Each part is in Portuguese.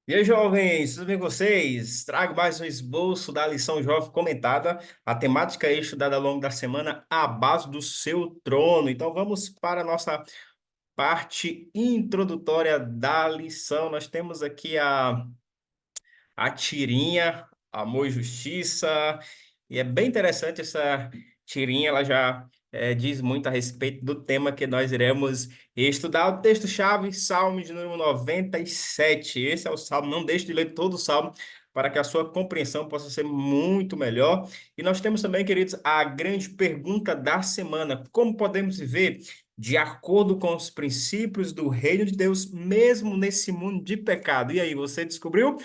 E aí, jovens, tudo bem com vocês? Trago mais um esboço da lição jovem comentada. A temática é estudada ao longo da semana, a base do seu trono. Então, vamos para a nossa parte introdutória da lição. Nós temos aqui a tirinha, Amor e Justiça. E é bem interessante essa tirinha, ela já diz muito a respeito do tema que nós iremos estudar. O texto-chave, Salmo de número 97. Esse é o Salmo, não deixe de ler todo o Salmo para que a sua compreensão possa ser muito melhor. E nós temos também, queridos, a grande pergunta da semana: como podemos viver de acordo com os princípios do reino de Deus, mesmo nesse mundo de pecado? E aí, você descobriu?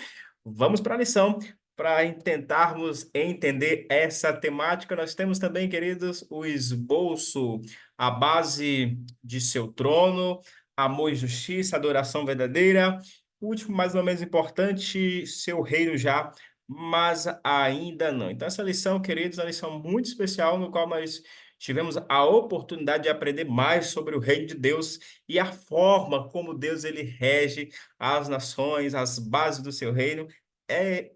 Vamos para a lição. Para tentarmos entender essa temática, nós temos também, queridos, o esboço, a base de seu trono, amor e justiça, adoração verdadeira. O último, mais ou menos importante, seu reino já, mas ainda não. Então, essa lição, queridos, é uma lição muito especial, no qual nós tivemos a oportunidade de aprender mais sobre o reino de Deus e a forma como Deus ele rege as nações, as bases do seu reino.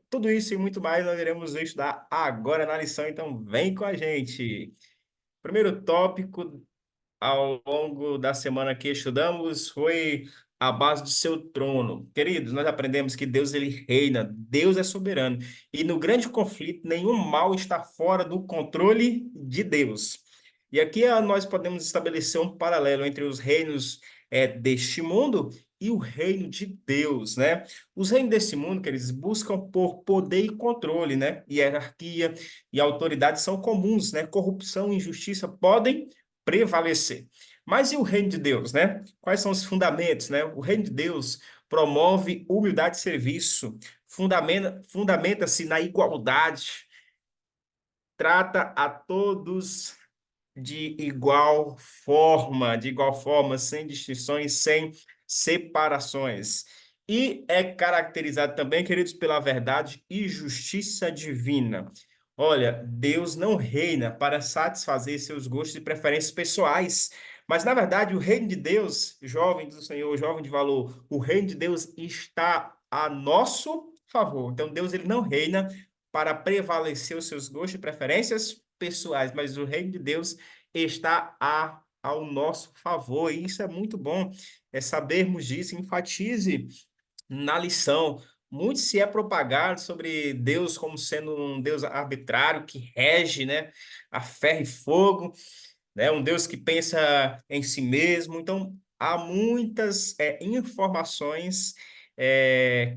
Tudo isso e muito mais nós iremos estudar agora na lição, então vem com a gente. Primeiro tópico ao longo da semana que estudamos foi a base do seu trono. Queridos, nós aprendemos que Deus ele reina, Deus é soberano, e no grande conflito nenhum mal está fora do controle de Deus. E aqui nós podemos estabelecer um paralelo entre os reinos deste mundo e o reino de Deus, né? Os reinos desse mundo, que eles buscam por poder e controle, né? Hierarquia e autoridade são comuns, né? Corrupção e injustiça podem prevalecer. Mas e o reino de Deus, né? Quais são os fundamentos, né? O reino de Deus promove humildade e serviço, fundamenta-se na igualdade, trata a todos de igual forma, sem distinções, sem separações. E é caracterizado também, queridos, pela verdade e justiça divina. Olha, Deus não reina para satisfazer seus gostos e preferências pessoais, mas na verdade o reino de Deus, jovem do Senhor, jovem de valor, o reino de Deus está a nosso favor. Então Deus ele não reina para prevalecer os seus gostos e preferências pessoais, mas o reino de Deus está ao nosso favor. E isso é muito bom, sabermos disso. Enfatize na lição. Muito se é propagado sobre Deus como sendo um Deus arbitrário que rege, né, a ferro e fogo, né, um Deus que pensa em si mesmo. Então, há muitas informações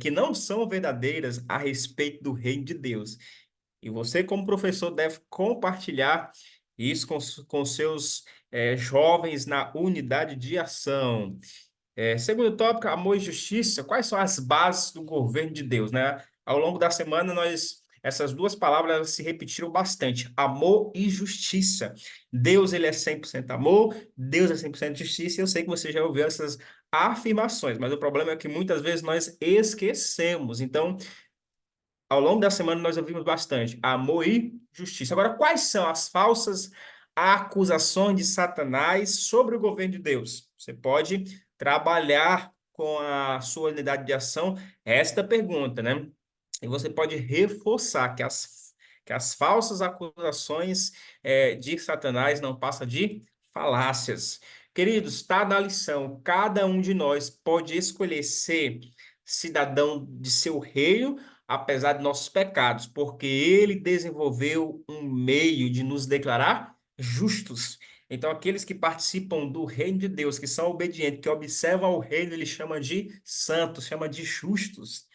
que não são verdadeiras a respeito do reino de Deus. E você, como professor, deve compartilhar isso com seus jovens na unidade de ação. Segundo tópico, amor e justiça. Quais são as bases do governo de Deus, né? Ao longo da semana, essas duas palavras elas se repetiram bastante. Amor e justiça. Deus, ele é 100% amor, Deus é 100% justiça. E eu sei que você já ouviu essas afirmações, mas o problema é que muitas vezes nós esquecemos. Então, ao longo da semana nós ouvimos bastante amor e justiça. Agora, quais são as falsas acusações de Satanás sobre o governo de Deus? Você pode trabalhar com a sua unidade de ação esta pergunta, né? E você pode reforçar que as falsas acusações de Satanás não passam de falácias. Queridos, está na lição. Cada um de nós pode escolher ser cidadão de seu reino apesar de nossos pecados, porque ele desenvolveu um meio de nos declarar justos. Então, aqueles que participam do reino de Deus, que são obedientes, que observam o reino, ele chama de santos, chama de justos.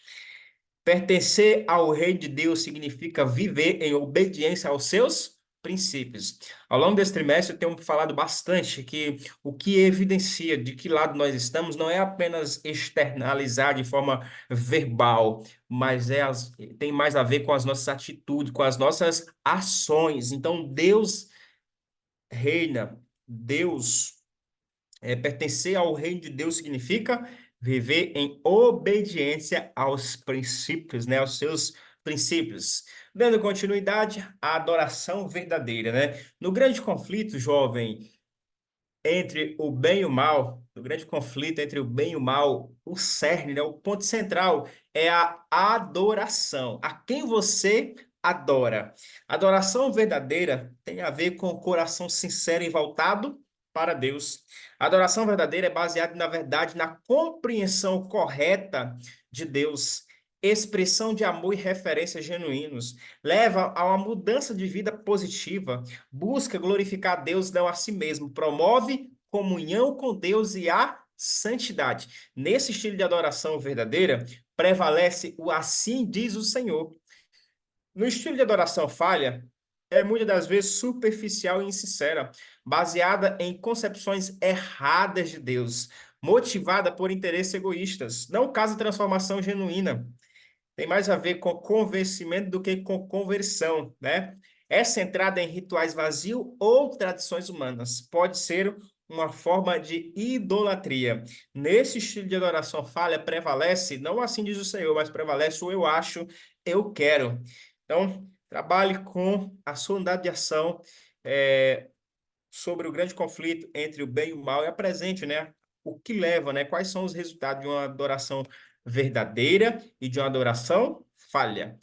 Pertencer ao reino de Deus significa viver em obediência aos seus princípios. Ao longo desse trimestre, eu tenho falado bastante que o que evidencia de que lado nós estamos não é apenas externalizar de forma verbal, mas tem mais a ver com as nossas atitudes, com as nossas ações. Então, Deus reina, Deus pertencer ao reino de Deus significa viver em obediência aos princípios, né? Aos seus princípios. Dando continuidade à adoração verdadeira, né? No grande conflito, jovem, entre o bem e o mal, no grande conflito entre o bem e o mal, o cerne, né, o ponto central é a adoração. A quem você adora? Adoração verdadeira tem a ver com o coração sincero e voltado para Deus. A adoração verdadeira é baseada na verdade, na compreensão correta de Deus. Expressão de amor e referências genuínos. Leva a uma mudança de vida positiva. Busca glorificar a Deus, não a si mesmo. Promove comunhão com Deus e a santidade. Nesse estilo de adoração verdadeira, prevalece o assim diz o Senhor. No estilo de adoração falha, é muitas das vezes superficial e insincera, baseada em concepções erradas de Deus, motivada por interesses egoístas, não causa transformação genuína. Tem mais a ver com convencimento do que com conversão, né? É centrada em rituais vazios ou tradições humanas. Pode ser uma forma de idolatria. Nesse estilo de adoração falha, prevalece, não assim diz o Senhor, mas prevalece o eu acho, eu quero. Então, trabalhe com a sua unidade de ação sobre o grande conflito entre o bem e o mal e apresente, né? O que leva, né? Quais são os resultados de uma adoração verdadeira e de uma adoração falha.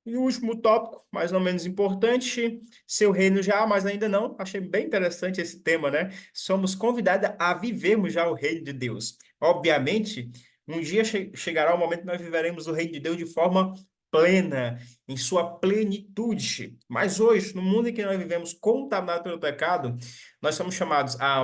E o último tópico, mais ou menos importante, seu reino já, mas ainda não. Achei bem interessante esse tema, né? Somos convidados a vivermos já o reino de Deus. Obviamente, um dia chegará o momento que nós viveremos o reino de Deus de forma plena, em sua plenitude. Mas hoje, no mundo em que nós vivemos contaminado pelo pecado, nós somos chamados a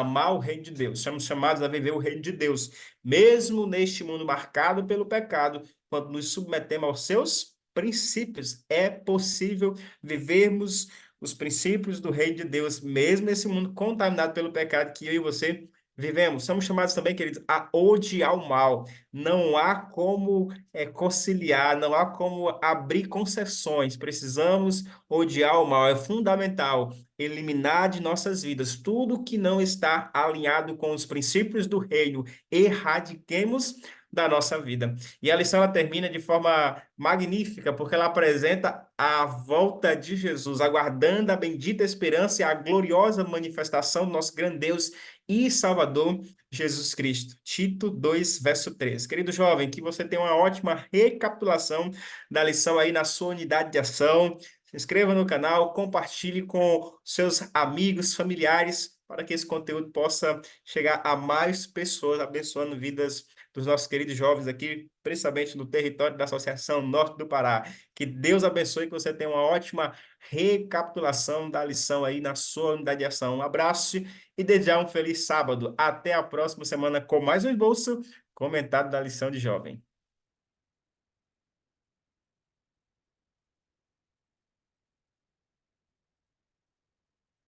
amar o reino de Deus. Somos chamados a viver o reino de Deus, mesmo neste mundo marcado pelo pecado, quando nos submetemos aos seus princípios. É possível vivermos os princípios do reino de Deus, mesmo nesse mundo contaminado pelo pecado que eu e você vivemos. Somos chamados também, queridos, a odiar o mal. Não há como conciliar, não há como abrir concessões. Precisamos odiar o mal. É fundamental eliminar de nossas vidas tudo que não está alinhado com os princípios do reino. Erradiquemos da nossa vida. E a lição ela termina de forma magnífica, porque ela apresenta a volta de Jesus, aguardando a bendita esperança e a gloriosa manifestação do nosso grande Deus e Salvador Jesus Cristo. Tito 2, verso 3. Querido jovem, que você tenha uma ótima recapitulação da lição aí na sua unidade de ação. Se inscreva no canal, compartilhe com seus amigos, familiares, para que esse conteúdo possa chegar a mais pessoas, abençoando vidas dos nossos queridos jovens aqui, principalmente no território da Associação Norte do Pará. Que Deus abençoe, que você tenha uma ótima recapitulação da lição aí na sua unidade de ação. Um abraço e desde já um feliz sábado. Até a próxima semana com mais um esboço comentado da lição de jovem.